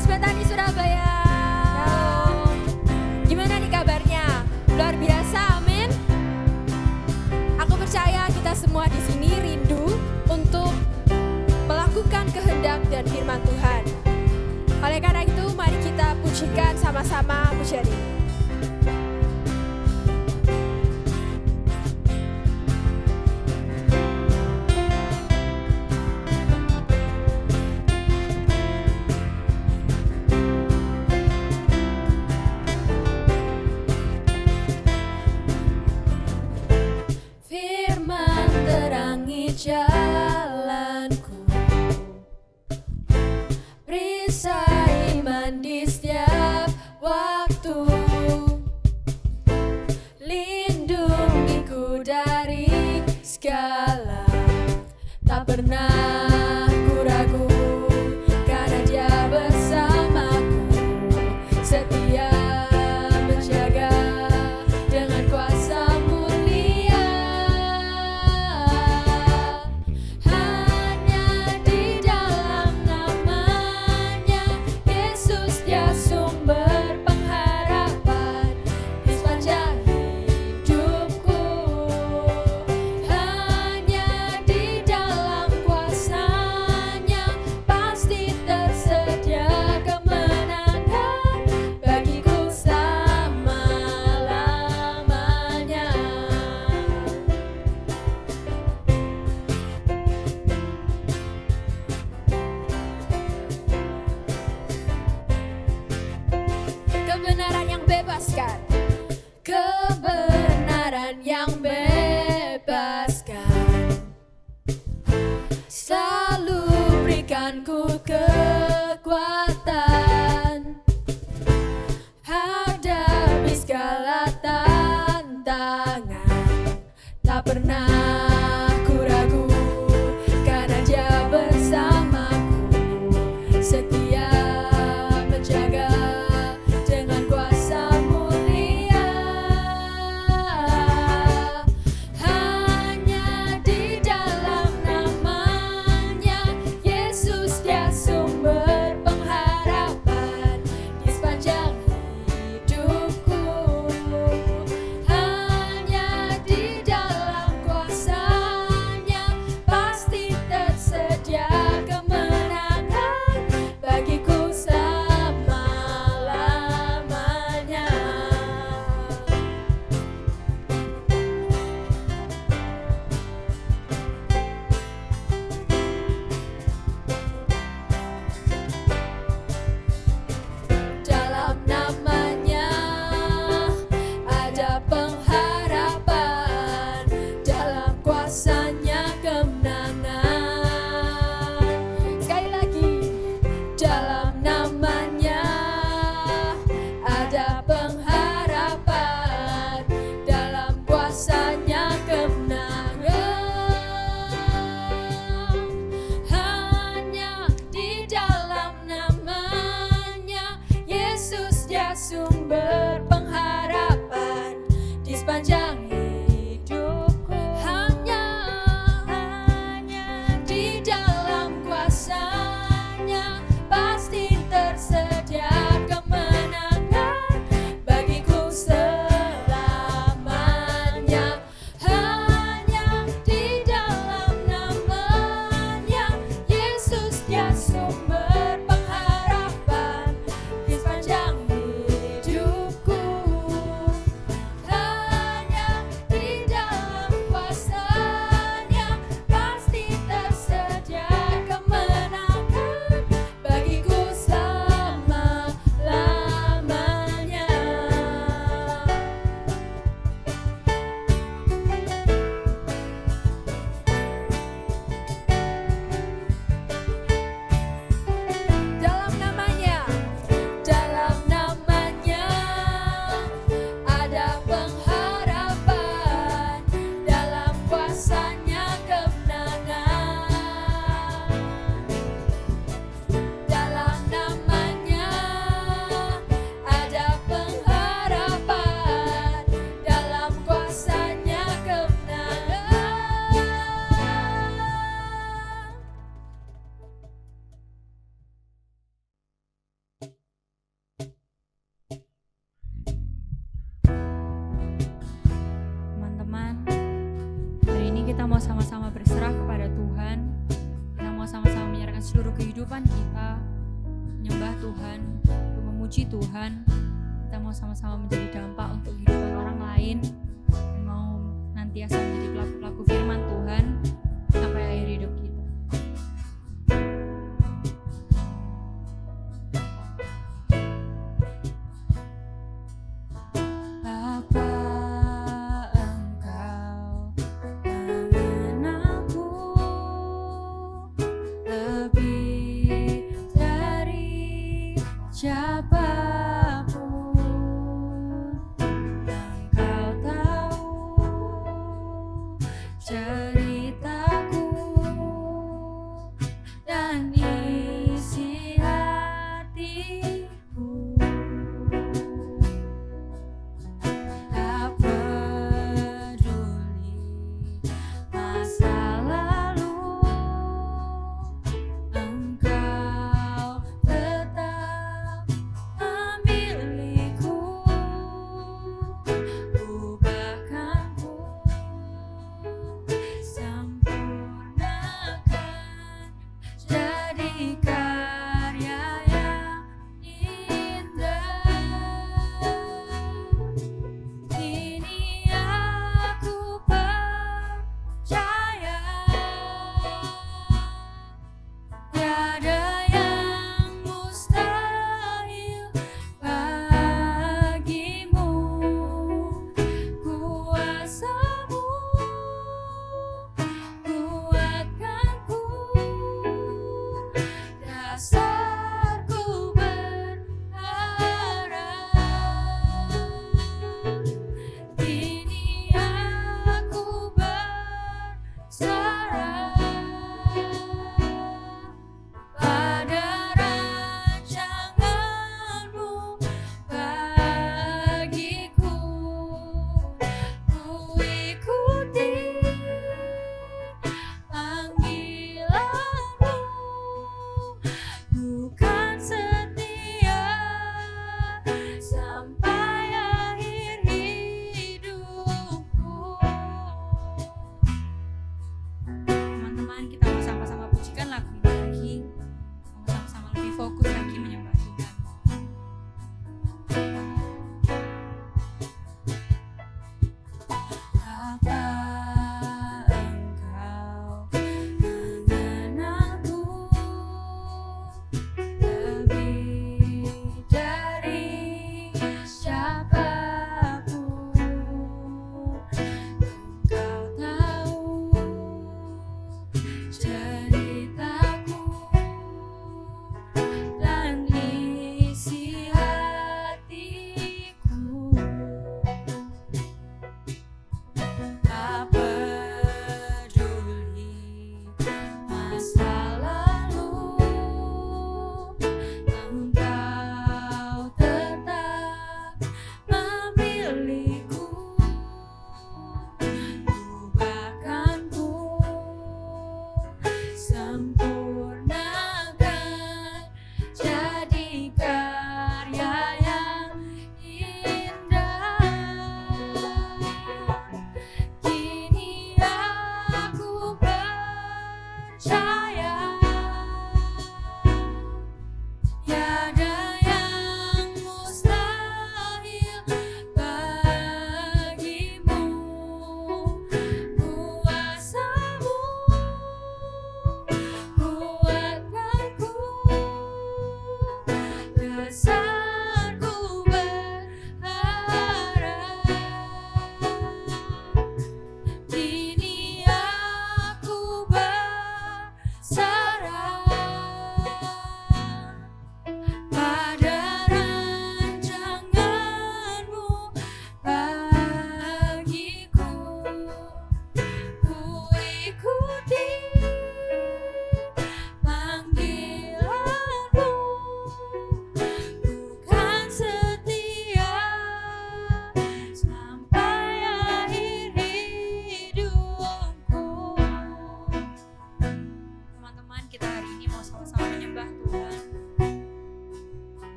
Friends Betani Surabaya. Gimana nih kabarnya? Luar biasa, amin. Aku percaya kita semua di sini rindu untuk melakukan kehendak dan firman Tuhan. Oleh karena itu, mari kita pujikan sama-sama pujian ini. Jalanku, perisai iman di setiap waktu, lindungiku dari segala, tak pernah ku ragu, karena Dia bersamaku, setia menjaga dengan kuasa mulia. Kebenaran yang bebaskan, kebenaran yang bebaskan, selalu berikan ku kekuatan, hadapi segala tantangan, tak pernah ku ragu, karena Dia bersamaku, setia menjaga dengan kuasa mulia. Hanya di dalam namanya Yesus, Dia sumber pengharapan di sepanjang hidupku. Hanya di dalam kuasa-Nya pasti tersedia kemenangan bagiku selama-lamanya. Dalam namanya ada pengharapan, dalam kuasa-Nya kemenangan. Sekali lagi, dalam namanya ada pengharapan, dalam kuasa-Nya kemenangan. Hanya di dalam namanya Yesus, Dia sumber pengharapan di sepanjang hidupku. Hanya di dalam kuasa-Nya pasti tersedia kemenangan bagiku selamanya. Hanya di dalam namanya Yesus, Dia sumber pengharapan di sepanjang hidupku. Hanya di dalam kuasa-Nya pasti tersedia kemenangan bagiku selama-lamanya. mau sama-sama berserah kepada Tuhan. Kita mau sama-sama menyerahkan seluruh kehidupan kita, menyembah Tuhan, untuk memuji Tuhan. Kita mau sama-sama menjadi dampak untuk kehidupan orang lain, dan mau nantiasa menjadi pelaku-pelaku firman Tuhan sampai akhir hidup kita. Cerita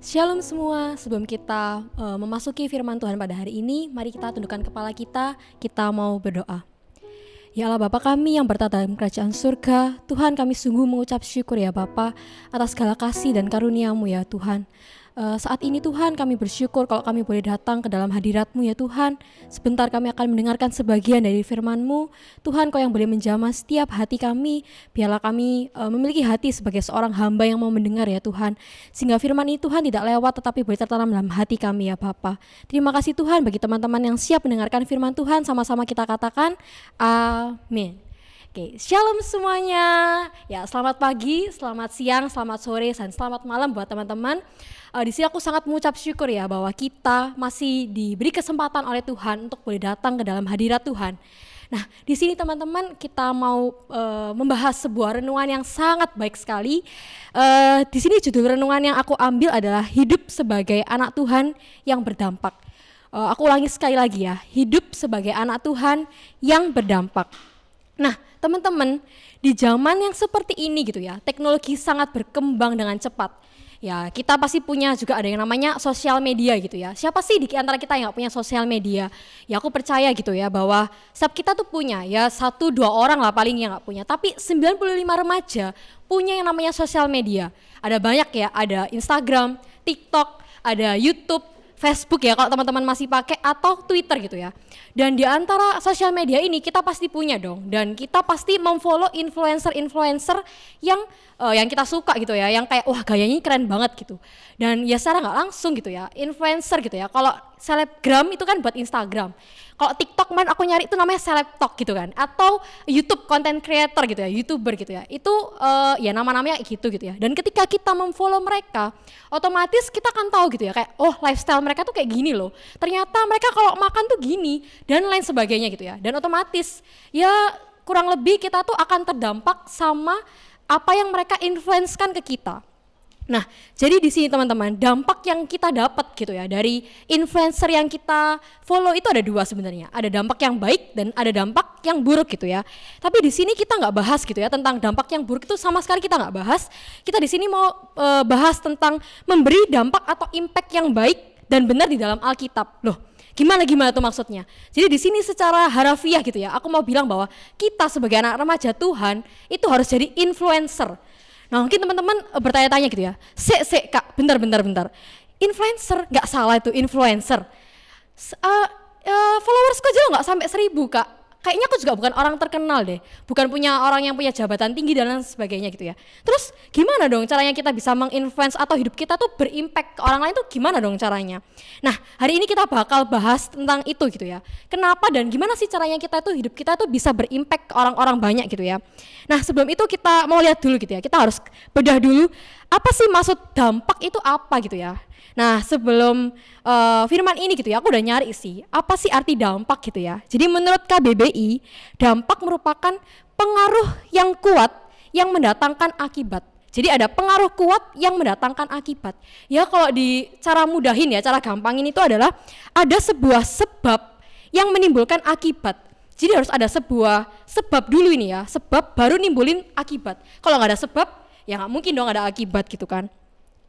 Shalom semua, sebelum kita memasuki firman Tuhan pada hari ini, mari kita tundukkan kepala kita mau berdoa. Ya Allah Bapa kami yang bertata dalam kerajaan surga, Tuhan kami sungguh mengucap syukur ya Bapa atas segala kasih dan karunia-Mu ya Tuhan. Saat ini Tuhan kami bersyukur kalau kami boleh datang ke dalam hadirat-Mu ya Tuhan. Sebentar kami akan mendengarkan sebagian dari firman-Mu. Tuhan Kau yang boleh menjamah setiap hati kami. Biarlah kami memiliki hati sebagai seorang hamba yang mau mendengar ya Tuhan. Sehingga firman ini Tuhan tidak lewat tetapi boleh tertanam dalam hati kami ya Bapa. Terima kasih Tuhan bagi teman-teman yang siap mendengarkan firman Tuhan. Sama-sama kita katakan amin. Oke, shalom semuanya. Ya, selamat pagi, selamat siang, selamat sore, dan selamat malam buat teman-teman. Di sini aku sangat mengucap syukur ya bahwa kita masih diberi kesempatan oleh Tuhan untuk boleh datang ke dalam hadirat Tuhan. Nah, di sini teman-teman kita mau membahas sebuah renungan yang sangat baik sekali. Di sini judul renungan yang aku ambil adalah hidup sebagai anak Tuhan yang berdampak. Aku ulangi sekali lagi ya, hidup sebagai anak Tuhan yang berdampak. Nah, teman-teman, di zaman yang seperti ini gitu ya, teknologi sangat berkembang dengan cepat. Ya, kita pasti punya juga ada yang namanya sosial media gitu ya. Siapa sih di antara kita yang gak punya sosial media? Ya aku percaya gitu ya bahwa setiap kita tuh punya ya 1-2 orang lah paling yang gak punya. Tapi 95 remaja punya yang namanya sosial media. Ada banyak ya, ada Instagram, TikTok, ada YouTube, Facebook ya kalau teman-teman masih pakai, atau Twitter gitu ya. Dan di antara sosial media ini kita pasti punya dong, dan kita pasti memfollow influencer-influencer yang kita suka gitu ya, yang kayak wah gayanya keren banget gitu. Dan ya secara nggak langsung gitu ya, influencer gitu ya. Kalau selebgram itu kan buat Instagram. Kalau TikTok man aku nyari itu namanya selebtok gitu kan, atau YouTube content creator gitu ya, YouTuber gitu ya. Itu ya nama-namanya gitu ya. Dan ketika kita memfollow mereka, otomatis kita akan tahu gitu ya, kayak oh lifestyle mereka tuh kayak gini loh. Ternyata mereka kalau makan tuh gini dan lain sebagainya gitu ya. Dan otomatis ya kurang lebih kita tuh akan terdampak sama apa yang mereka influence-kan ke kita. Nah, jadi di sini teman-teman, dampak yang kita dapat gitu ya dari influencer yang kita follow itu ada 2 sebenarnya. Ada dampak yang baik dan ada dampak yang buruk gitu ya. Tapi di sini kita nggak bahas gitu ya tentang dampak yang buruk itu, sama sekali kita nggak bahas. Kita di sini mau bahas tentang memberi dampak atau impact yang baik dan benar di dalam Alkitab. Loh, gimana tuh maksudnya? Jadi di sini secara harafiah gitu ya, aku mau bilang bahwa kita sebagai anak remaja Tuhan itu harus jadi influencer. Nah mungkin teman-teman bertanya-tanya gitu ya, Sek kak, bentar. Influencer, gak salah itu influencer. Followersku aja gak sampai 1000 kak. Kayaknya aku juga bukan orang terkenal deh, bukan punya orang yang punya jabatan tinggi dan lain sebagainya gitu ya. Terus gimana dong caranya kita bisa menginfluence atau hidup kita tuh berimpact ke orang lain tuh gimana dong caranya? Nah hari ini kita bakal bahas tentang itu gitu ya. Kenapa dan gimana sih caranya kita tuh hidup kita tuh bisa berimpact ke orang-orang banyak gitu ya. Nah sebelum itu kita mau lihat dulu gitu ya, kita harus bedah dulu apa sih maksud dampak itu apa gitu ya. Nah sebelum firman ini gitu ya, aku udah nyari sih apa sih arti dampak gitu ya. Jadi menurut KBBI, dampak merupakan pengaruh yang kuat yang mendatangkan akibat. Jadi ada pengaruh kuat yang mendatangkan akibat. Ya kalau di cara mudahin ya, cara gampangin itu adalah ada sebuah sebab yang menimbulkan akibat. Jadi harus ada sebuah sebab dulu ini ya, sebab baru nimbulin akibat. Kalau nggak ada sebab, ya nggak mungkin dong ada akibat gitu kan.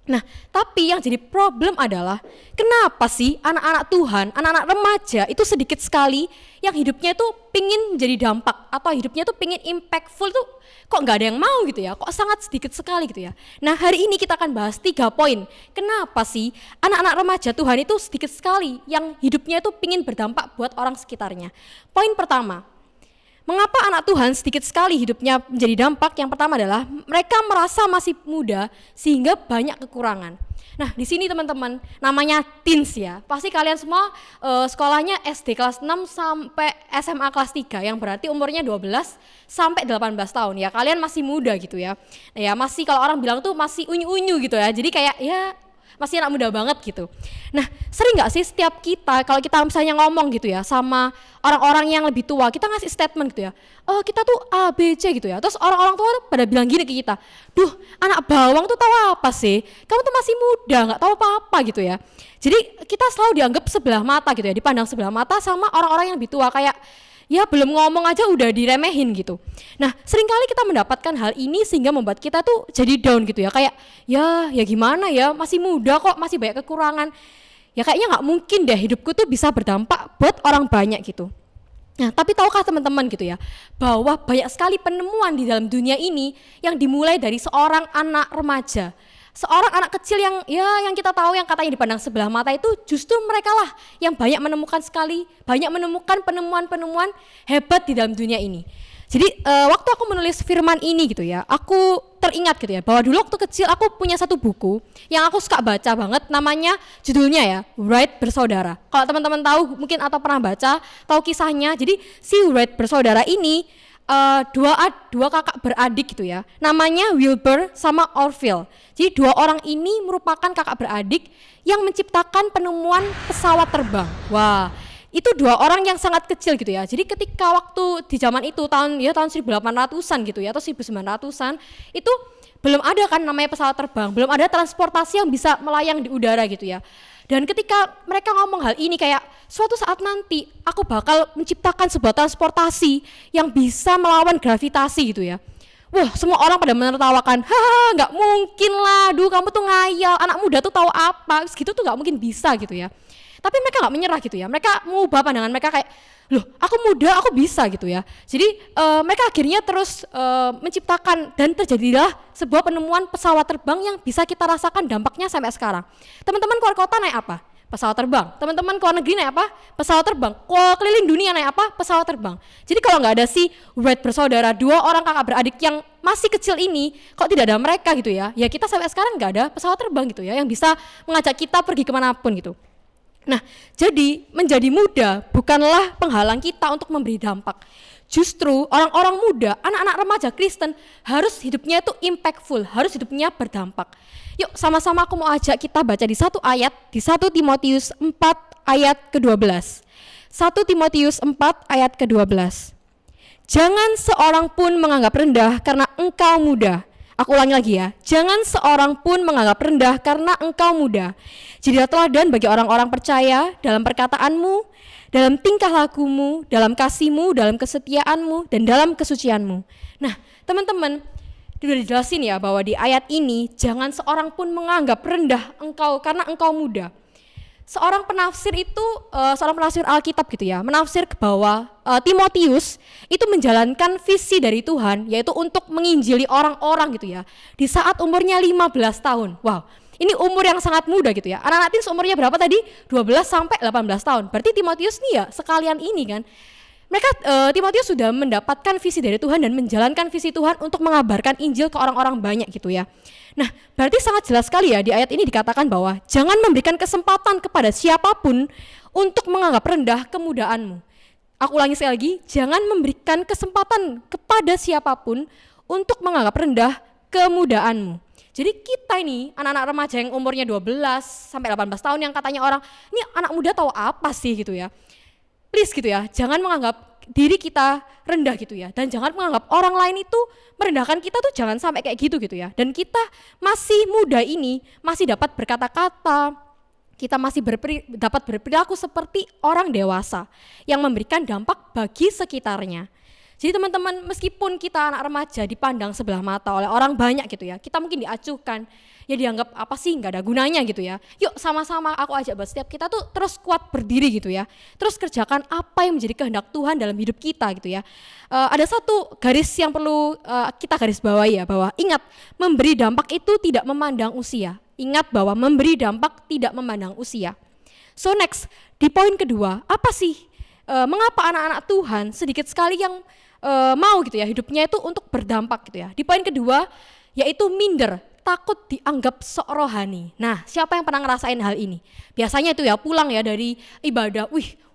Nah, tapi yang jadi problem adalah kenapa sih anak-anak Tuhan, anak-anak remaja itu sedikit sekali yang hidupnya itu pingin jadi dampak atau hidupnya tuh pingin impactful tuh kok nggak ada yang mau gitu ya, kok sangat sedikit sekali gitu ya. Nah hari ini kita akan bahas 3 poin, kenapa sih anak-anak remaja Tuhan itu sedikit sekali yang hidupnya itu pingin berdampak buat orang sekitarnya. Poin pertama, mengapa anak Tuhan sedikit sekali hidupnya menjadi dampak? Yang pertama adalah mereka merasa masih muda sehingga banyak kekurangan. Nah di sini teman-teman namanya teens ya. Pasti kalian semua sekolahnya SD kelas 6 sampai SMA kelas 3 yang berarti umurnya 12 sampai 18 tahun ya. Kalian masih muda gitu ya. Nah, ya masih kalau orang bilang tuh masih unyu-unyu gitu ya. Jadi kayak ya masih anak muda banget gitu. Nah sering gak sih setiap kita kalau kita misalnya ngomong gitu ya sama orang-orang yang lebih tua, kita ngasih statement gitu ya, kita tuh A, B, C gitu ya. Terus orang-orang tua pada bilang gini ke kita, duh anak bawang tuh tahu apa sih, kamu tuh masih muda gak tahu apa-apa gitu ya. Jadi kita selalu dianggap sebelah mata gitu ya, dipandang sebelah mata sama orang-orang yang lebih tua, kayak ya belum ngomong aja udah diremehin gitu. Nah, seringkali kita mendapatkan hal ini sehingga membuat kita tuh jadi down gitu ya. Kayak ya gimana ya, masih muda kok, masih banyak kekurangan. Ya kayaknya nggak mungkin deh hidupku tuh bisa berdampak buat orang banyak gitu. Nah, tapi tahukah teman-teman gitu ya, bahwa banyak sekali penemuan di dalam dunia ini yang dimulai dari seorang anak remaja. Seorang anak kecil yang kita tahu yang katanya dipandang sebelah mata itu justru mereka lah yang banyak menemukan penemuan-penemuan hebat di dalam dunia ini. Jadi waktu aku menulis firman ini gitu ya, aku teringat gitu ya bahwa dulu waktu kecil aku punya satu buku yang aku suka baca banget, namanya judulnya ya Wright Bersaudara. Kalau teman-teman tahu mungkin atau pernah baca, tahu kisahnya. Jadi si Wright Bersaudara ini dua kakak beradik gitu ya, namanya Wilbur sama Orville. Jadi dua orang ini merupakan kakak beradik yang menciptakan penemuan pesawat terbang. Wah, itu dua orang yang sangat kecil gitu ya. Jadi ketika waktu di zaman itu tahun 1800-an gitu ya atau 1900-an itu belum ada kan namanya pesawat terbang, belum ada transportasi yang bisa melayang di udara gitu ya. Dan ketika mereka ngomong hal ini kayak suatu saat nanti aku bakal menciptakan sebuah transportasi yang bisa melawan gravitasi gitu ya. Wah, semua orang pada menertawakan, hahaha nggak mungkin lah, duh kamu tuh ngayal, anak muda tuh tahu apa, segitu tuh nggak mungkin bisa gitu ya. Tapi mereka nggak menyerah gitu ya, mereka mengubah pandangan mereka kayak, loh aku muda, aku bisa gitu ya. Jadi mereka akhirnya terus menciptakan dan terjadilah sebuah penemuan pesawat terbang yang bisa kita rasakan dampaknya sampai sekarang. Teman-teman keluar kota naik apa? Pesawat terbang. Teman-teman keluar negeri naik apa? Pesawat terbang. Keliling dunia naik apa? Pesawat terbang. Jadi kalau nggak ada si Wright Bersaudara, dua orang kakak beradik yang masih kecil ini, kok tidak ada mereka gitu ya, ya kita sampai sekarang nggak ada pesawat terbang gitu ya yang bisa mengajak kita pergi kemanapun gitu. Nah, jadi menjadi muda bukanlah penghalang kita untuk memberi dampak. Justru orang-orang muda, anak-anak remaja Kristen harus hidupnya itu impactful, harus hidupnya berdampak. Yuk sama-sama aku mau ajak kita baca di satu ayat, di 1 Timotius 4 ayat ke-12. 1 Timotius 4 ayat ke-12. Jangan seorang pun menganggap rendah karena engkau muda. Aku ulangi lagi ya, jangan seorang pun menganggap rendah karena engkau muda. Jadilah teladan bagi orang-orang percaya dalam perkataanmu, dalam tingkah lakumu, dalam kasihmu, dalam kesetiaanmu, dan dalam kesucianmu. Nah, teman-teman, sudah dijelasin ya bahwa di ayat ini jangan seorang pun menganggap rendah engkau karena engkau muda. Seorang penafsir Alkitab gitu ya, menafsir ke bawah Timotius itu menjalankan visi dari Tuhan, yaitu untuk menginjili orang-orang gitu ya, di saat umurnya 15 tahun. Wow, ini umur yang sangat muda gitu ya. Anak-anak teens umurnya berapa tadi? 12 sampai 18 tahun. Berarti Timotius nih ya sekalian ini kan. Timotius sudah mendapatkan visi dari Tuhan dan menjalankan visi Tuhan untuk mengabarkan Injil ke orang-orang banyak gitu ya. Nah, berarti sangat jelas sekali ya di ayat ini dikatakan bahwa jangan memberikan kesempatan kepada siapapun untuk menganggap rendah kemudaanmu. Aku ulangi sekali lagi, jangan memberikan kesempatan kepada siapapun untuk menganggap rendah kemudaanmu. Jadi kita ini anak-anak remaja yang umurnya 12 sampai 18 tahun yang katanya orang, ini anak muda tahu apa sih gitu ya. Please gitu ya, jangan menganggap diri kita rendah gitu ya, dan jangan menganggap orang lain itu merendahkan kita tuh, jangan sampai kayak gitu ya. Dan kita masih muda ini masih dapat berkata-kata, kita masih dapat berperilaku seperti orang dewasa yang memberikan dampak bagi sekitarnya. Jadi teman-teman, meskipun kita anak remaja dipandang sebelah mata oleh orang banyak gitu ya, kita mungkin diacuhkan, ya dianggap apa sih, nggak ada gunanya gitu ya. Yuk sama-sama aku ajak buat setiap kita tuh terus kuat berdiri gitu ya, terus kerjakan apa yang menjadi kehendak Tuhan dalam hidup kita gitu ya. Ada satu garis yang perlu kita garis bawahi ya, bahwa ingat, memberi dampak itu tidak memandang usia. Ingat bahwa memberi dampak tidak memandang usia. So next, di poin kedua, apa sih mengapa anak-anak Tuhan sedikit sekali yang mau gitu ya hidupnya itu untuk berdampak gitu ya. Di poin kedua yaitu minder, takut dianggap sok rohani. Nah, siapa yang pernah ngerasain hal ini? Biasanya itu ya pulang ya dari ibadah,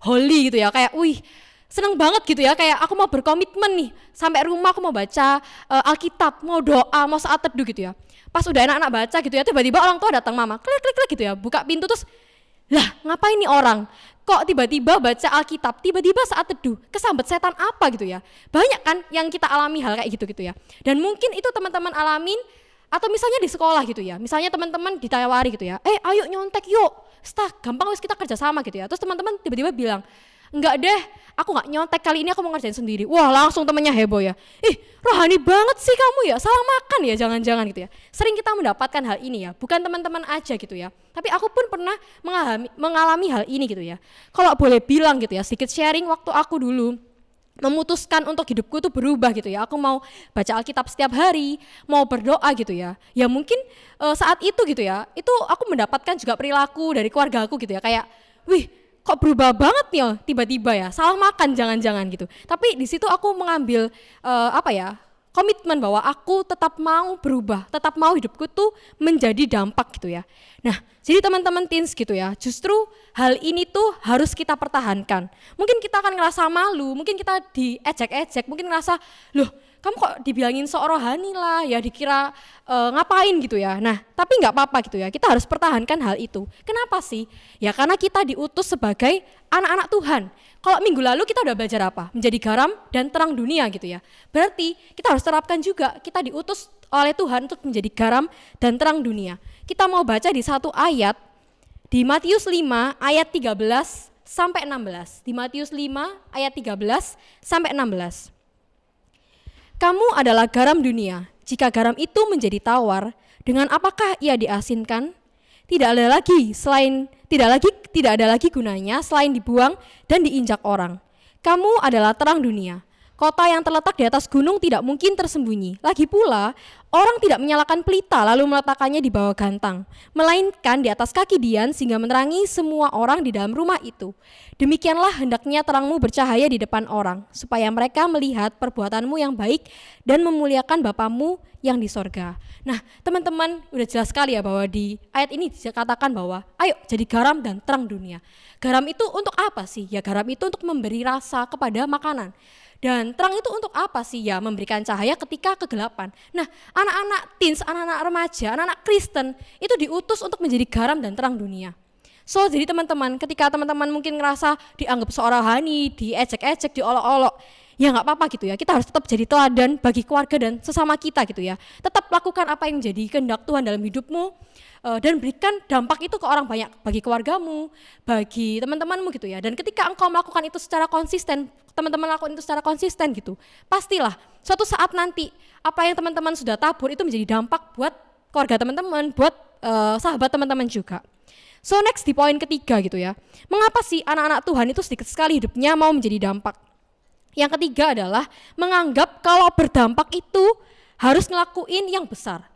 holy gitu ya, kayak seneng banget gitu ya, kayak aku mau berkomitmen nih, sampai rumah aku mau baca Alkitab, mau doa, mau saat teduh gitu ya. Pas udah anak-anak baca gitu ya, tiba-tiba orang tua datang, mama klik gitu ya, buka pintu terus, lah ngapain nih orang? Kok tiba-tiba baca Alkitab, tiba-tiba saat teduh, kesambet setan apa gitu ya. Banyak kan yang kita alami hal kayak gitu ya. Dan mungkin itu teman-teman alamin, atau misalnya di sekolah gitu ya. Misalnya teman-teman ditawari gitu ya, ayo nyontek yuk, gampang wis kita kerja sama gitu ya. Terus teman-teman tiba-tiba bilang, enggak deh, aku nggak nyontek, kali ini aku mau ngerjain sendiri. Wah, langsung temennya heboh ya. Ih, rohani banget sih kamu ya, salah makan ya jangan-jangan gitu ya. Sering kita mendapatkan hal ini ya, bukan teman-teman aja gitu ya. Tapi aku pun pernah mengalami hal ini gitu ya. Kalau boleh bilang gitu ya, sedikit sharing waktu aku dulu memutuskan untuk hidupku tuh berubah gitu ya. Aku mau baca Alkitab setiap hari, mau berdoa gitu ya. Ya mungkin saat itu gitu ya, itu aku mendapatkan juga perilaku dari keluarga aku gitu ya. Kayak, wih, kok berubah banget nih tiba-tiba ya, salah makan jangan-jangan gitu. Tapi di situ aku mengambil komitmen bahwa aku tetap mau berubah, tetap mau hidupku tuh menjadi dampak gitu ya. Nah, jadi teman-teman teens gitu ya, justru hal ini tuh harus kita pertahankan. Mungkin kita akan ngerasa malu, mungkin kita diejek-ejek, mungkin ngerasa, loh kamu kok dibilangin sok rohani lah, ya dikira ngapain gitu ya. Nah, tapi nggak apa-apa gitu ya, kita harus pertahankan hal itu. Kenapa sih? Ya karena kita diutus sebagai anak-anak Tuhan. Kalau minggu lalu kita udah belajar apa? Menjadi garam dan terang dunia gitu ya. Berarti kita harus terapkan juga, kita diutus oleh Tuhan untuk menjadi garam dan terang dunia. Kita mau baca di satu ayat, di Matius 5 ayat 13 sampai 16. Di Matius 5 ayat 13 sampai 16. Kamu adalah garam dunia. Jika garam itu menjadi tawar, dengan apakah ia diasinkan? Tidak ada lagi gunanya selain dibuang dan diinjak orang. Kamu adalah terang dunia. Kota yang terletak di atas gunung tidak mungkin tersembunyi. Lagi pula, orang tidak menyalakan pelita lalu meletakkannya di bawah gantang, melainkan di atas kaki dian sehingga menerangi semua orang di dalam rumah itu. Demikianlah hendaknya terangmu bercahaya di depan orang, supaya mereka melihat perbuatanmu yang baik dan memuliakan Bapamu yang di sorga. Nah, teman-teman udah jelas sekali ya bahwa di ayat ini dikatakan bahwa ayo jadi garam dan terang dunia. Garam itu untuk apa sih? Ya garam itu untuk memberi rasa kepada makanan. Dan terang itu untuk apa sih? Ya memberikan cahaya ketika kegelapan. Nah, anak-anak teens, anak-anak remaja, anak-anak Kristen itu diutus untuk menjadi garam dan terang dunia. So, jadi teman-teman, ketika teman-teman mungkin ngerasa dianggap seorang rohani, diejek-ejek, diolok-olok, ya nggak apa-apa gitu ya. Kita harus tetap jadi teladan bagi keluarga dan sesama kita gitu ya. Tetap lakukan apa yang menjadi kehendak Tuhan dalam hidupmu, dan berikan dampak itu ke orang banyak, bagi keluargamu, bagi teman-temanmu gitu ya. Dan ketika engkau melakukan itu secara konsisten, teman-teman lakukan itu secara konsisten gitu, pastilah suatu saat nanti apa yang teman-teman sudah tabur itu menjadi dampak buat keluarga teman-teman, buat sahabat teman-teman juga. So next di poin ketiga gitu ya, mengapa sih anak-anak Tuhan itu sedikit sekali hidupnya mau menjadi dampak? Yang ketiga adalah menganggap kalau berdampak itu harus ngelakuin yang besar.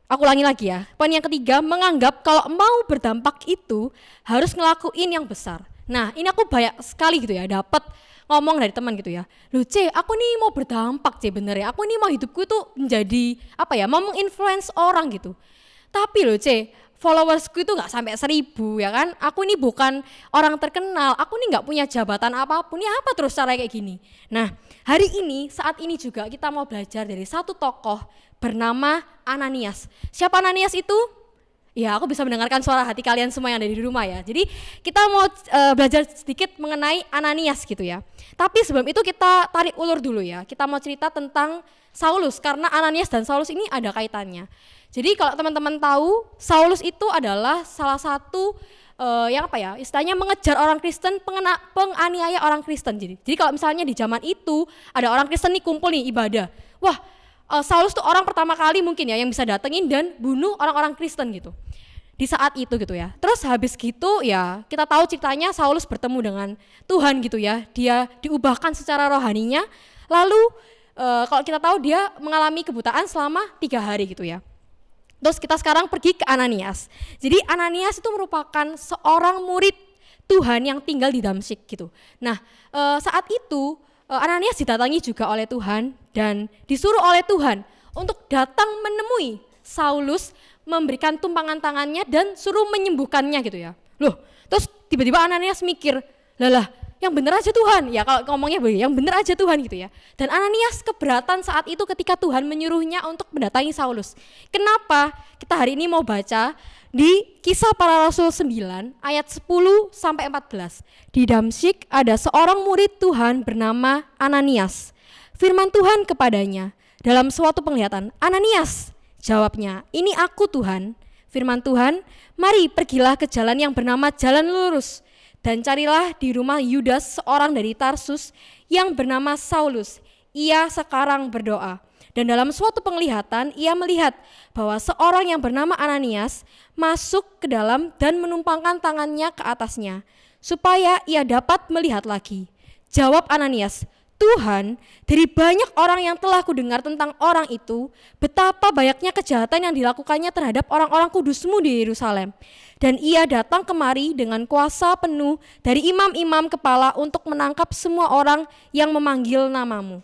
Aku ulangi lagi ya, poin yang ketiga, menganggap kalau mau berdampak itu harus ngelakuin yang besar. Nah, ini aku banyak sekali gitu ya, dapat ngomong dari teman gitu ya. Loh C, aku nih mau berdampak C bener ya, aku nih mau hidupku tuh menjadi mau menginfluence orang gitu. Tapi loh C, followersku itu gak sampai 1000 ya kan, aku ini bukan orang terkenal, aku ini gak punya jabatan apapun, ya apa terus cara kayak gini. Nah, hari ini, saat ini juga kita mau belajar dari satu tokoh bernama Ananias. Siapa Ananias itu? Ya, aku bisa mendengarkan suara hati kalian semua yang ada di rumah ya. Jadi kita mau belajar sedikit mengenai Ananias gitu ya. Tapi sebelum itu kita tarik ulur dulu ya. Kita mau cerita tentang Saulus, karena Ananias dan Saulus ini ada kaitannya. Jadi kalau teman-teman tahu, Saulus itu adalah salah satu istilahnya mengejar orang Kristen, penganiaya orang Kristen. Jadi kalau misalnya di zaman itu ada orang Kristen nih kumpul nih ibadah, wah Saulus tuh orang pertama kali mungkin ya yang bisa datengin dan bunuh orang-orang Kristen gitu. Di saat itu gitu ya. Terus habis gitu ya kita tahu ceritanya Saulus bertemu dengan Tuhan gitu ya. Dia diubahkan secara rohaninya. Lalu kalau kita tahu dia mengalami kebutaan selama 3 hari gitu ya. Terus kita sekarang pergi ke Ananias. Jadi Ananias itu merupakan seorang murid Tuhan yang tinggal di Damsyik gitu. Nah saat itu Ananias didatangi juga oleh Tuhan dan disuruh oleh Tuhan untuk datang menemui Saulus, memberikan tumpangan tangannya dan suruh menyembuhkannya gitu ya. Loh, terus tiba-tiba Ananias mikir, lah yang bener aja Tuhan, ya kalau ngomongnya begini, yang bener aja Tuhan gitu ya. Dan Ananias keberatan saat itu ketika Tuhan menyuruhnya untuk mendatangi Saulus. Kenapa? Kita hari ini mau baca di Kisah Para Rasul 9 ayat 10 sampai 14. Di Damsyik ada seorang murid Tuhan bernama Ananias. Firman Tuhan kepadanya dalam suatu penglihatan, "Ananias," jawabnya, "Ini aku Tuhan." Firman Tuhan, "Mari pergilah ke jalan yang bernama Jalan Lurus, dan carilah di rumah Yudas seorang dari Tarsus yang bernama Saulus. Ia sekarang berdoa. Dan dalam suatu penglihatan ia melihat bahwa seorang yang bernama Ananias masuk ke dalam dan menumpangkan tangannya ke atasnya, supaya ia dapat melihat lagi. Jawab Ananias, Tuhan, dari banyak orang yang telah kudengar tentang orang itu, betapa banyaknya kejahatan yang dilakukannya terhadap orang-orang kudus-Mu di Yerusalem. Dan ia datang kemari dengan kuasa penuh dari imam-imam kepala untuk menangkap semua orang yang memanggil nama-Mu.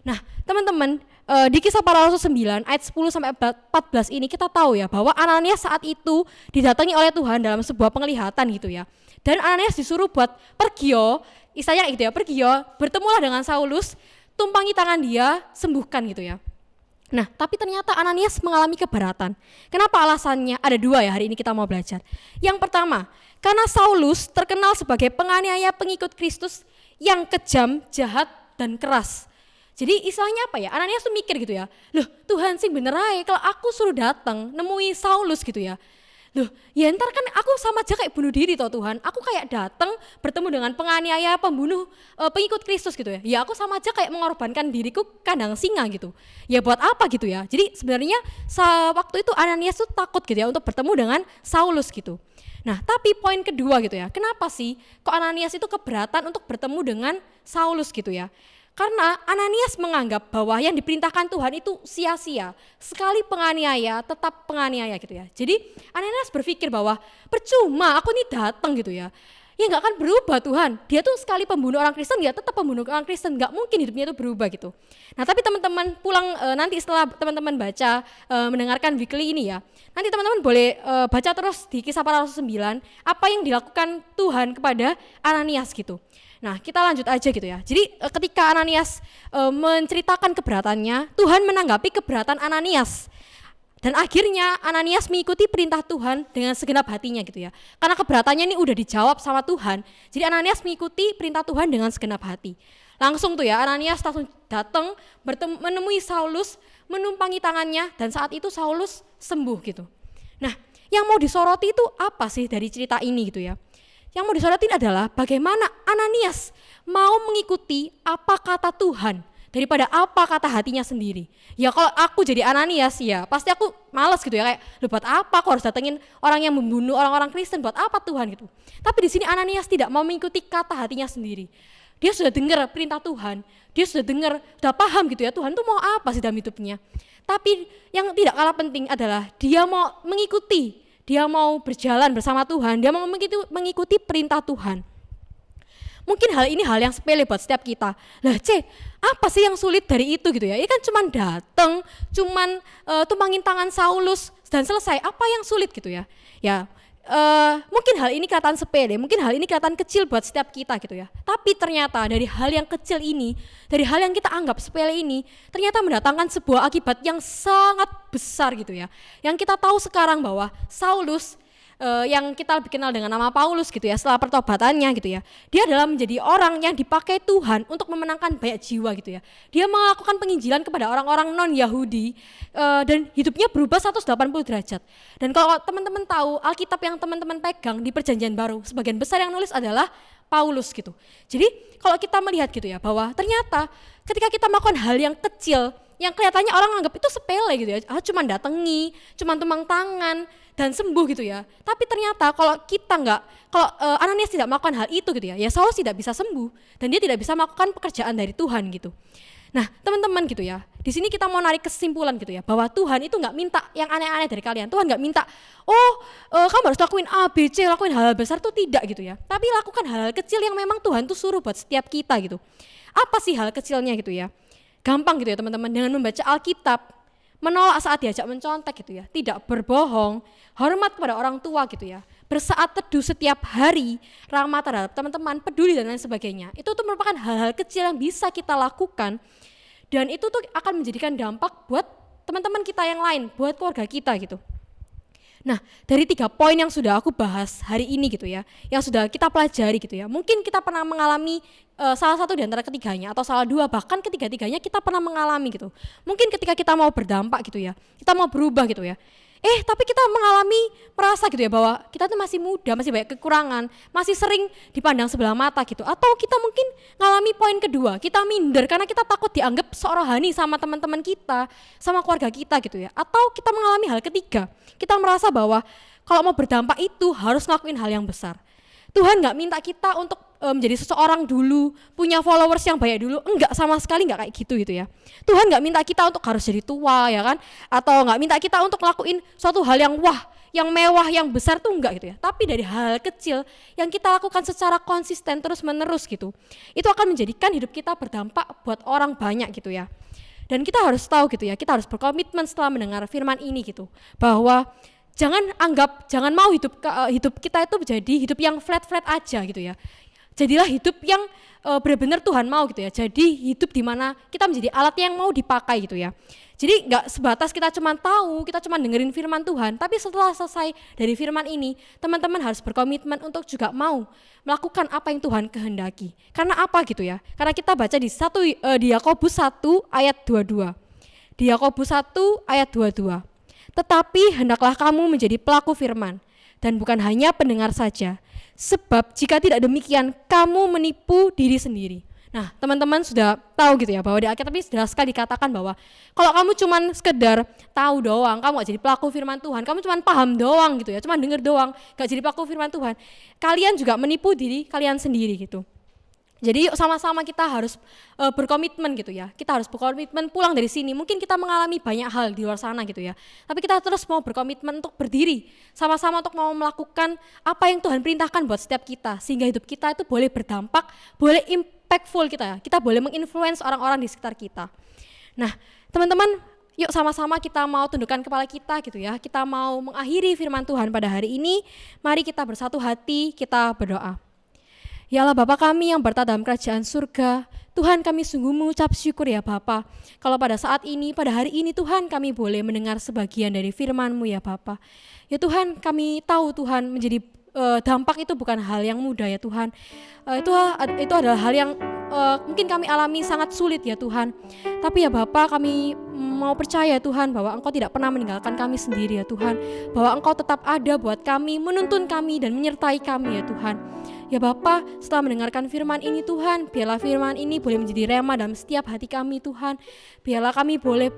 Nah, teman-teman, di Kisah Para Rasul 9 ayat 10-14 ini kita tahu ya bahwa Ananias saat itu didatangi oleh Tuhan dalam sebuah penglihatan gitu ya. Dan Ananias disuruh buat pergio, istilahnya gitu ya, pergio, bertemulah dengan Saulus, tumpangi tangan dia, sembuhkan gitu ya. Nah, tapi ternyata Ananias mengalami keberatan. Kenapa alasannya? Ada dua ya hari ini kita mau belajar. Yang pertama, karena Saulus terkenal sebagai penganiaya pengikut Kristus yang kejam, jahat, dan keras. Jadi istilahnya apa ya, Ananias tuh mikir gitu ya, loh Tuhan sih bener aja kalau aku suruh datang nemui Saulus gitu ya. Loh ya ntar kan aku sama aja kayak bunuh diri toh Tuhan, aku kayak datang bertemu dengan penganiaya, pembunuh, pengikut Kristus gitu ya. Ya aku sama aja kayak mengorbankan diriku kandang singa gitu. Ya buat apa gitu ya. Jadi sebenarnya waktu itu Ananias tuh takut gitu ya untuk bertemu dengan Saulus gitu. Nah tapi poin kedua gitu ya, kenapa sih kok Ananias itu keberatan untuk bertemu dengan Saulus gitu ya. Karena Ananias menganggap bahwa yang diperintahkan Tuhan itu sia-sia. Sekali penganiaya, tetap penganiaya gitu ya. Jadi Ananias berpikir bahwa percuma aku nih datang gitu ya. Ya gak akan berubah Tuhan. Dia tuh sekali pembunuh orang Kristen, ya tetap pembunuh orang Kristen. Gak mungkin hidupnya itu berubah gitu. Nah tapi teman-teman pulang nanti setelah teman-teman baca, mendengarkan weekly ini ya. Nanti teman-teman boleh baca terus di Kisah Para Rasul 9. Apa yang dilakukan Tuhan kepada Ananias gitu. Nah kita lanjut aja gitu ya. Jadi ketika Ananias menceritakan keberatannya, Tuhan menanggapi keberatan Ananias. Dan akhirnya Ananias mengikuti perintah Tuhan dengan segenap hatinya gitu ya. Karena keberatannya ini udah dijawab sama Tuhan. Jadi Ananias mengikuti perintah Tuhan dengan segenap hati. Langsung tuh ya Ananias langsung datang menemui Saulus, menumpangi tangannya, dan saat itu Saulus sembuh gitu. Nah yang mau disoroti itu apa sih dari cerita ini gitu ya. Yang mau disorotin adalah bagaimana Ananias mau mengikuti apa kata Tuhan daripada apa kata hatinya sendiri. Ya kalau aku jadi Ananias ya pasti aku malas gitu ya, kayak buat apa aku harus datengin orang yang membunuh orang-orang Kristen, buat apa Tuhan gitu. Tapi di sini Ananias tidak mau mengikuti kata hatinya sendiri. Dia sudah dengar perintah Tuhan, dia sudah dengar, sudah paham gitu ya Tuhan tuh mau apa sih dalam hidupnya. Tapi yang tidak kalah penting adalah dia mau mengikuti. Dia mau berjalan bersama Tuhan, dia mau mengikuti perintah Tuhan. Mungkin hal ini hal yang sepele buat setiap kita. Lah apa sih yang sulit dari itu gitu ya? Ini kan cuman datang, cuman tumpangin tangan Saulus dan selesai. Apa yang sulit gitu ya? Ya mungkin hal ini kelihatan sepele, mungkin hal ini kelihatan kecil buat setiap kita gitu ya. Tapi ternyata dari hal yang kecil ini, dari hal yang kita anggap sepele ini, ternyata mendatangkan sebuah akibat yang sangat besar gitu ya. Yang kita tahu sekarang bahwa Saulus yang kita lebih kenal dengan nama Paulus gitu ya, setelah pertobatannya gitu ya, dia adalah menjadi orang yang dipakai Tuhan untuk memenangkan banyak jiwa gitu ya. Dia melakukan penginjilan kepada orang-orang non-Yahudi dan hidupnya berubah 180 derajat. Dan kalau teman-teman tahu Alkitab yang teman-teman pegang di Perjanjian Baru, sebagian besar yang nulis adalah Paulus gitu. Jadi kalau kita melihat gitu ya, bahwa ternyata ketika kita melakukan hal yang kecil, yang kelihatannya orang anggap itu sepele gitu ya, cuman datangi, cuman tumpang tangan dan sembuh gitu ya. Tapi ternyata kalau kita kalau Ananias tidak melakukan hal itu gitu ya, Saulus tidak bisa sembuh dan dia tidak bisa melakukan pekerjaan dari Tuhan gitu. Nah teman-teman gitu ya, di sini kita mau narik kesimpulan gitu ya, bahwa Tuhan itu nggak minta yang aneh-aneh dari kalian. Tuhan nggak minta, kamu harus lakuin A, B, C, lakuin hal-hal besar tuh tidak gitu ya. Tapi lakukan hal-hal kecil yang memang Tuhan tuh suruh buat setiap kita gitu. Apa sih hal kecilnya gitu ya? Gampang gitu ya teman-teman, dengan membaca Alkitab, menolak saat diajak mencontek gitu ya, tidak berbohong, hormat kepada orang tua gitu ya, bersaat teduh setiap hari, ramah terhadap teman-teman, peduli dan lain sebagainya. Itu tuh merupakan hal-hal kecil yang bisa kita lakukan dan itu tuh akan menjadikan dampak buat teman-teman kita yang lain, buat keluarga kita gitu. Nah, dari 3 poin yang sudah aku bahas hari ini gitu ya, yang sudah kita pelajari gitu ya, mungkin kita pernah mengalami salah satu di antara ketiganya atau salah 2, bahkan ketiga-tiganya kita pernah mengalami gitu. Mungkin ketika kita mau berdampak gitu ya, kita mau berubah gitu ya, Tapi kita merasa gitu ya bahwa kita tuh masih muda, masih banyak kekurangan, masih sering dipandang sebelah mata gitu. Atau kita mungkin ngalami poin kedua, kita minder karena kita takut dianggap sok rohani sama teman-teman kita, sama keluarga kita gitu ya. Atau kita mengalami hal ketiga, kita merasa bahwa kalau mau berdampak itu harus ngelakuin hal yang besar. Tuhan gak minta kita untuk menjadi seseorang dulu, punya followers yang banyak dulu, enggak, sama sekali enggak kayak gitu ya. Tuhan gak minta kita untuk harus jadi tua ya kan, atau gak minta kita untuk ngelakuin suatu hal yang wah, yang mewah, yang besar tuh enggak gitu ya. Tapi dari hal kecil yang kita lakukan secara konsisten terus menerus gitu, itu akan menjadikan hidup kita berdampak buat orang banyak gitu ya. Dan kita harus tahu gitu ya, kita harus berkomitmen setelah mendengar firman ini gitu, bahwa jangan mau hidup kita itu menjadi hidup yang flat aja gitu ya. Jadilah hidup yang benar-benar Tuhan mau gitu ya. Jadi hidup di mana kita menjadi alat yang mau dipakai gitu ya. Jadi nggak sebatas kita cuma tahu, kita cuma dengerin firman Tuhan, tapi setelah selesai dari firman ini, teman-teman harus berkomitmen untuk juga mau melakukan apa yang Tuhan kehendaki. Karena apa gitu ya? Karena kita baca di Yakobus 1 ayat 22. Di Yakobus 1 ayat 22. Tetapi hendaklah kamu menjadi pelaku firman, dan bukan hanya pendengar saja. Sebab jika tidak demikian, kamu menipu diri sendiri. Nah, teman-teman sudah tahu gitu ya, bahwa di Alkitab ini jelas sekali dikatakan bahwa kalau kamu cuma sekedar tahu doang, kamu gak jadi pelaku firman Tuhan, kamu cuma paham doang gitu ya, cuma denger doang, gak jadi pelaku firman Tuhan, kalian juga menipu diri kalian sendiri gitu. Jadi yuk sama-sama kita harus berkomitmen gitu ya. Kita harus berkomitmen pulang dari sini. Mungkin kita mengalami banyak hal di luar sana gitu ya. Tapi kita terus mau berkomitmen untuk berdiri. Sama-sama untuk mau melakukan apa yang Tuhan perintahkan buat setiap kita. Sehingga hidup kita itu boleh berdampak, boleh impactful kita ya. Kita boleh menginfluence orang-orang di sekitar kita. Nah teman-teman, yuk sama-sama kita mau tundukkan kepala kita gitu ya. Kita mau mengakhiri firman Tuhan pada hari ini. Mari kita bersatu hati, kita berdoa. Ya Allah Bapa kami yang bertata dalam kerajaan surga, Tuhan kami sungguh mengucap syukur ya Bapa. Kalau pada saat ini, pada hari ini Tuhan kami boleh mendengar sebagian dari firman-Mu ya Bapa. Ya Tuhan kami tahu Tuhan menjadi dampak itu bukan hal yang mudah ya Tuhan. Itu adalah hal yang mungkin kami alami sangat sulit ya Tuhan. Tapi ya Bapa kami mau percaya Tuhan bahwa Engkau tidak pernah meninggalkan kami sendiri ya Tuhan. Bahwa Engkau tetap ada buat kami, menuntun kami dan menyertai kami ya Tuhan. Ya Bapa, setelah mendengarkan firman ini Tuhan, biarlah firman ini boleh menjadi rema dalam setiap hati kami Tuhan. Biarlah kami boleh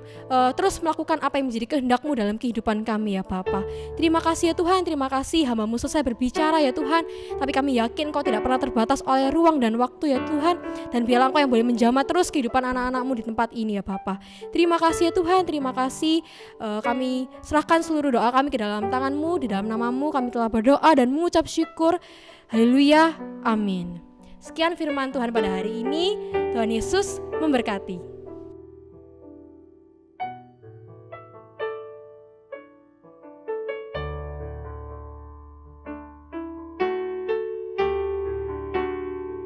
terus melakukan apa yang menjadi kehendak-Mu dalam kehidupan kami ya Bapa. Terima kasih ya Tuhan, terima kasih hamba-Mu selesai berbicara ya Tuhan. Tapi kami yakin Kau tidak pernah terbatas oleh ruang dan waktu ya Tuhan. Dan biarlah Engkau yang boleh menjamah terus kehidupan anak-anak-Mu di tempat ini ya Bapa. Terima kasih ya Tuhan, terima kasih. Kami serahkan seluruh doa kami ke dalam tangan-Mu, di dalam nama-Mu kami telah berdoa dan mengucap syukur. Haleluya, amin. Sekian firman Tuhan pada hari ini. Tuhan Yesus memberkati.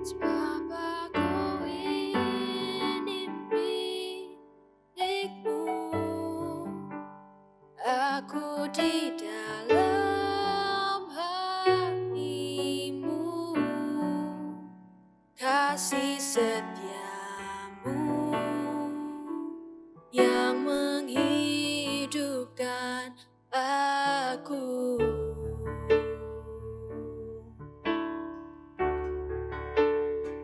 Sebab aku ini milik-Mu, aku di dalam hati-Mu, kasih setia-Mu yang menghidupkan aku.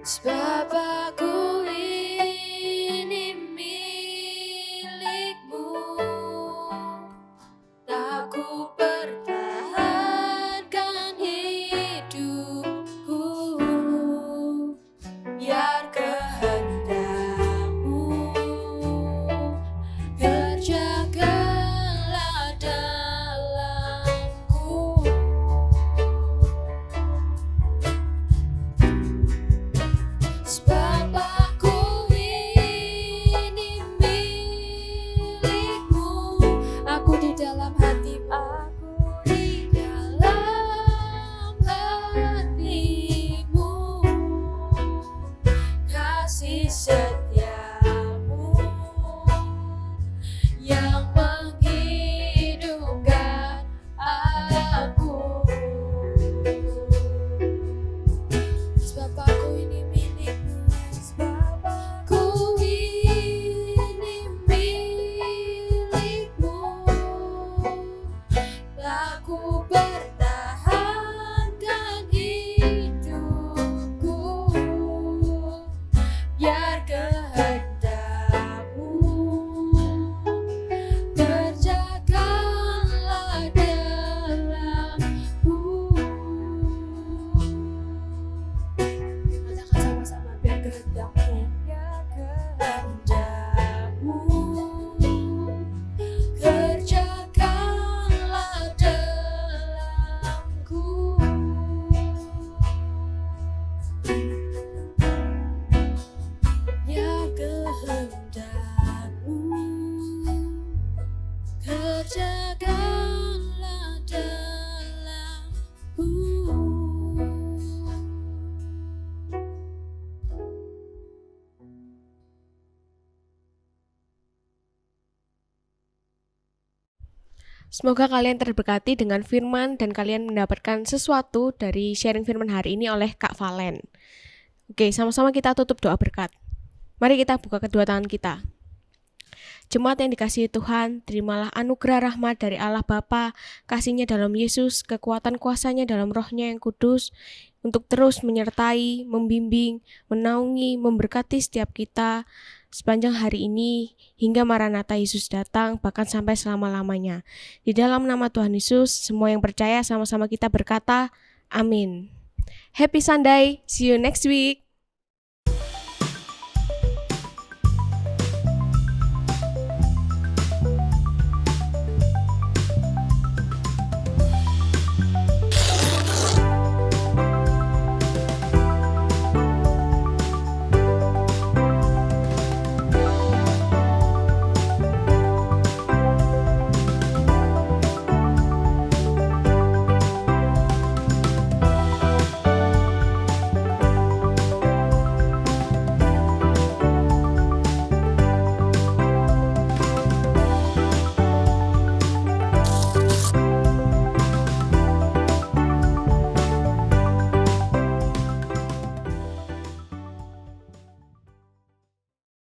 Sebab aku ini milik-Mu, tak ku pertahankan hidupku, biar kehendak-Mu kerjakanlah dalamku. Sebab aku Semoga kalian terberkati dengan firman dan kalian mendapatkan sesuatu dari sharing firman hari ini oleh Kak Valen. Oke, sama-sama kita tutup doa berkat. Mari kita buka kedua tangan kita. Jemaat yang dikasihi Tuhan, terimalah anugerah rahmat dari Allah Bapa, kasih-Nya dalam Yesus, kekuatan kuasa-Nya dalam Roh-Nya yang kudus, untuk terus menyertai, membimbing, menaungi, memberkati setiap kita sepanjang hari ini, hingga Maranatha Yesus datang, bahkan sampai selama-lamanya. Di dalam nama Tuhan Yesus, semua yang percaya sama-sama kita berkata, Amin. Happy Sunday, see you next week.